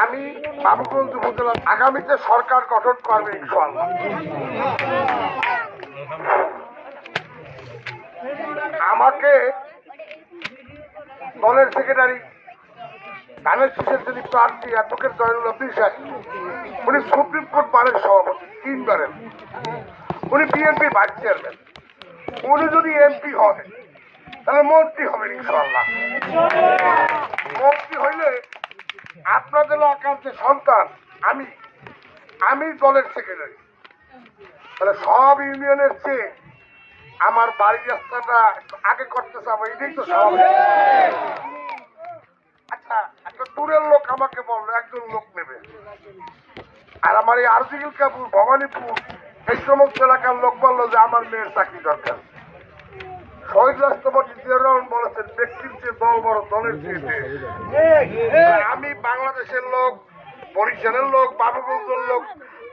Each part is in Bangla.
আমি বাবুগঞ্জ উপজেলা আগামীতে সরকার গঠন করবে ইনশাআল্লাহ। আমাকে দলের সেক্রেটারি ধানের শীষের যিনি প্রার্থী অ্যাডভোকেট জয়নুল আবদিন সাহেব, উনি সুপ্রিম কোর্ট বারের সভাপতি 3 বারের, উনি বিএনপির ভাইস চেয়ারম্যান, উনি যদি এমপি হয় তাহলে মন্ত্রী হবেন ইনশাআল্লাহ। মন্ত্রী হইলে আপনাদের এলাকার যে সন্তান, আমি দলের সেক্রেটারি, তাহলে সব ইউনিয়নের চেয়ে আমার বাড়ির রাস্তাটা আগে করতে চাবো, এটাই তো স্বাভাবিক। আচ্ছা, একটা দূরের লোক আমাকে বললো একজন লোক নেবে, আর আমার এই আরজিগিল কাপুর, ভবানীপুর এই সমস্ত এলাকার লোক বললো যে আমার মেয়ের চাকরি দরকার। শহীদ রাষ্ট্রপতি জিয়াউর রহমান বলেছেন, ব্যক্তির চেয়ে দল বড়, দলের চেয়ে। আমি বাংলাদেশের লোক, বরিশালের লোক, বাবুগঞ্জের লোক,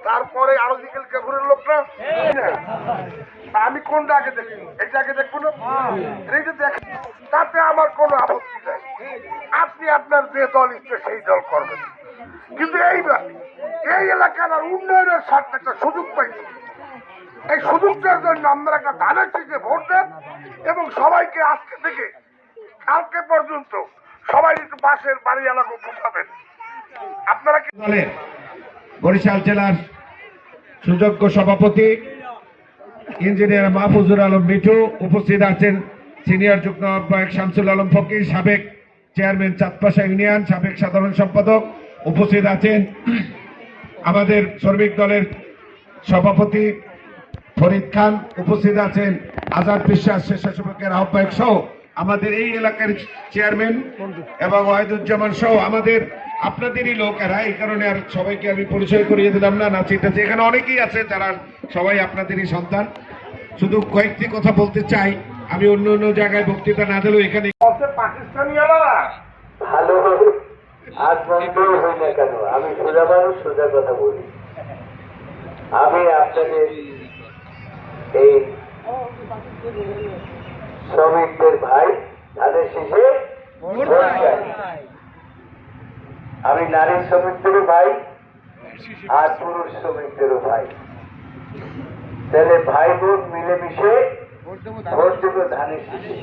তারপরে আরজিগিল কাপুরের লোক না, আমি কোনটা আগে দেখি? এটা আগে দেখবো না? এইটা দেখ, তাতে আমার কোনো আপত্তি নাই। আপনি আপনার যে দল ইচ্ছে সেই দল করবেন, কিন্তু এইবার এই এলাকার উন্নয়নের স্বার্থে একটা সুযোগ পাইছি। এই সুযোগটার জন্য আপনারা একটা ধানের শীষে ভোট দেন এবং সবাইকে আজকে থেকে কালকে পর্যন্ত সবাই একটু পাশের বাড়ি এলাকা ঢুকাবেন। আপনারা কি দলের বরিশাল জেলার সুযোগ্য সভাপতি ইঞ্জিনিয়ার মাহফুজুর আলম মিঠু, উপস্থিত আছেন সিনিয়র যুগ্ম আহ্বায়ক শামসুল আলম ফকির, সাবেক চেয়ারম্যান চাঁদপাশা ইউনিয়ন, সাবেক সাধারণ সম্পাদক, উপস্থিত আছেন আমাদের শ্রমিক দলের সভাপতি ফরিদ খান, উপস্থিত আছেন আজাদ বিশ্বাস স্বেচ্ছাসেবকের আহ্বায়ক সহ আমাদের এই এলাকার চেয়ারম্যান এবং ওয়াহিদুজ্জামান সহ আমাদের আপনাদেরই লোকেরা। এই কারণে আর সবাইকে আমি পরিচয় করিয়ে দিলাম না, নাচিটাছি এখানে অনেকেই আছে যারা সবাই আপনাদেরই সন্তান। শুধু কয়েকটি কথা বলতে চাই, আমি অন্য অন্য জায়গায় বক্তৃতা না দিলেও এখানে পাকিস্তানি ভালো আজ বন্ধ হই না কেন, আমি সোজা মানুষ, সোজা কথা বলি। আমি আপনাদের এই শ্রমিকদের ভাই, ধানের শীষে ভোট চাই। আমি নারী শ্রমিকদেরও ভাই আর পুরুষ শ্রমিকদেরও ভাই। তাহলে ভাই বোন মিলেমিশে ভোট দেবো ধানের শীষে।